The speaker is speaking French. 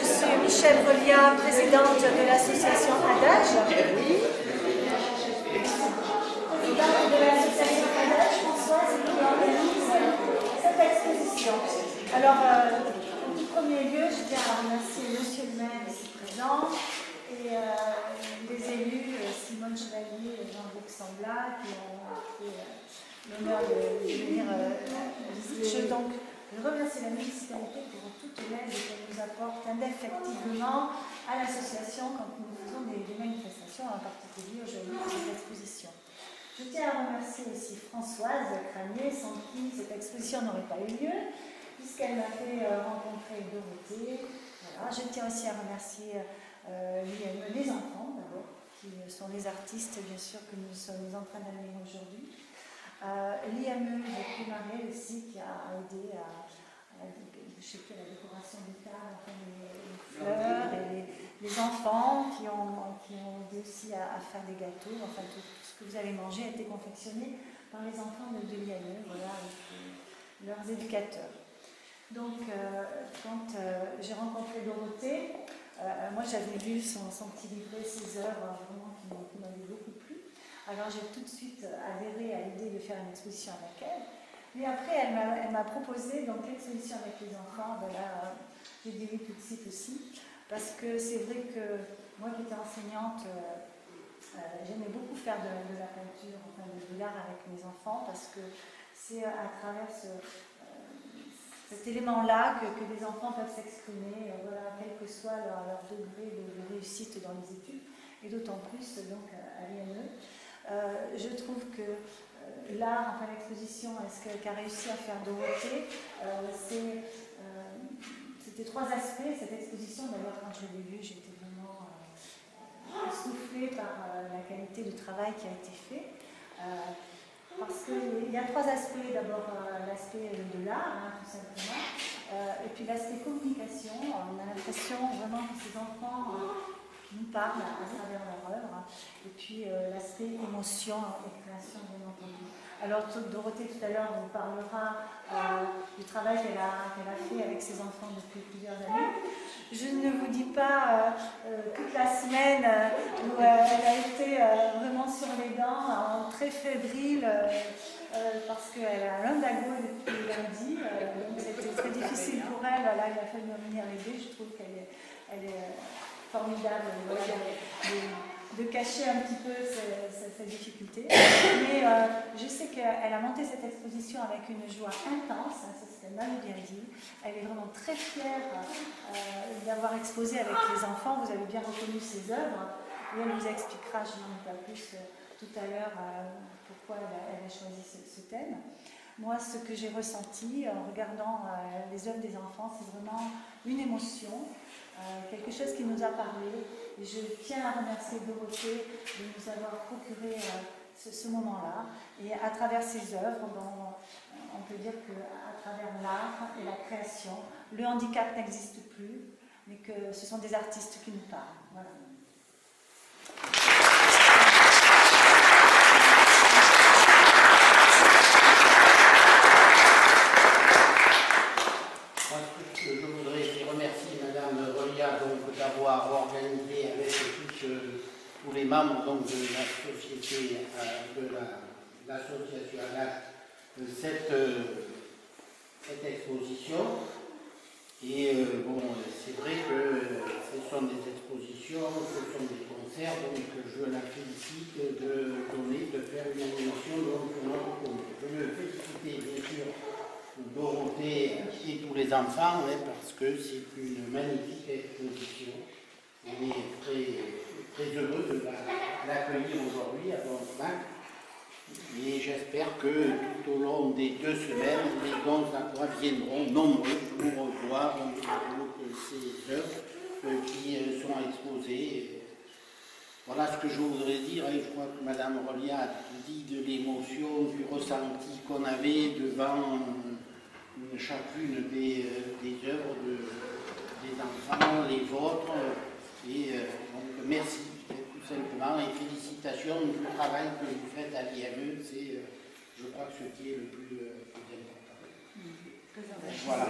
suis Michèle Relia, présidente de l'association ADAGE. Présidente de l'association ADAGE, Françoise, qui organise cette exposition. Alors, en tout premier lieu, je tiens à remercier Monsieur le maire ici présent et les élus Simone Chevalier et Jean-Luc Sambla qui ont fait l'honneur de venir visiter. Donc, je remercie la municipalité pour toute l'aide qu'elle nous apporte indéfectiblement à l'association quand nous faisons des manifestations, en particulier aujourd'hui pour cette exposition. Je tiens à remercier aussi Françoise Cranier, sans qui cette exposition n'aurait pas eu lieu, puisqu'elle m'a fait rencontrer Dorothée. Voilà. Je tiens aussi à remercier les enfants, d'abord, qui sont les artistes, bien sûr, que nous sommes en train d'amener aujourd'hui. L'IME de Puy-Marais aussi, qui a aidé à la décoration des tables, enfin, les fleurs, et les enfants qui ont aidé aussi à faire des gâteaux. Enfin, tout ce que vous allez manger a été confectionné par les enfants de l'IME, voilà, avec leurs éducateurs. Donc, quand j'ai rencontré Dorothée, moi j'avais lu son petit livret, ses œuvres, vraiment qui m'avaient beaucoup plu. Alors j'ai tout de suite adhéré à l'idée de faire une exposition avec elle. Mais après, elle m'a proposé donc l'exposition avec les enfants. Ben là, j'ai dit oui tout de suite aussi. Parce que c'est vrai que moi qui étais enseignante, j'aimais beaucoup faire de la peinture, enfin de l'art avec mes enfants, parce que c'est à travers cet élément-là que les enfants peuvent s'exprimer, voilà, quel que soit leur degré de réussite dans les études, et d'autant plus donc à l'IME. Je trouve que l'art, enfin l'exposition, qu'a réussi à faire Dorothée, c'était trois aspects. Cette exposition, d'ailleurs, quand je l'ai vue, j'étais vraiment soufflée par la qualité du travail qui a été fait. Parce qu'il y a trois aspects. D'abord, l'aspect de l'art, hein, tout simplement, et puis l'aspect communication. On a l'impression vraiment que ces enfants nous parlent à travers leur œuvre, et puis l'aspect émotion et création, bien entendu. Alors Dorothée tout à l'heure vous parlera du travail qu'elle a fait avec ses enfants depuis plusieurs années. Je ne vous dis pas toute la semaine où elle a été vraiment sur les dents, très fébrile, parce qu'elle a un lumbago depuis lundi, donc c'était très difficile pour elle. Là, il a fallu venir l'aider. Je trouve qu'elle est formidable, voilà, de cacher un petit peu cette difficulté. Mais je sais qu'elle a monté cette exposition avec une joie intense, hein, ça c'est mal bien dit. Elle est vraiment très fière d'avoir exposé avec les enfants. Vous avez bien reconnu ses œuvres, et elle vous expliquera, je n'en dis pas plus tout à l'heure, pourquoi elle a choisi ce thème. Moi, ce que j'ai ressenti en regardant les œuvres des enfants, c'est vraiment une émotion, quelque chose qui nous a parlé. Et je tiens à remercier Dorothée de nous avoir procuré ce moment-là. Et à travers ses œuvres, on peut dire qu'à travers l'art et la création, le handicap n'existe plus, mais que ce sont des artistes qui nous parlent. Voilà. D'avoir organisé avec tous les membres donc, de la société, de l'association ADAGE, cette exposition. Et bon, c'est vrai que ce sont des expositions, ce sont des concerts, donc je la félicite de faire une émission donc, pour notre comité. Je veux féliciter bien sûr Dorothée et tous les enfants, hein, parce que c'est une magnifique exposition. On est très heureux de l'accueillir aujourd'hui à Bonfranc. Et j'espère que tout au long des 2 semaines, les Gonzagois viendront nombreux pour revoir ces œuvres qui sont exposées. Voilà ce que je voudrais dire, et je crois que Mme Relia a dit de l'émotion, du ressenti qu'on avait devant chacune des œuvres des enfants, les vôtres, et donc merci tout simplement, et félicitations du travail que vous faites à l'IME, c'est je crois que ce qui est le plus important. Voilà.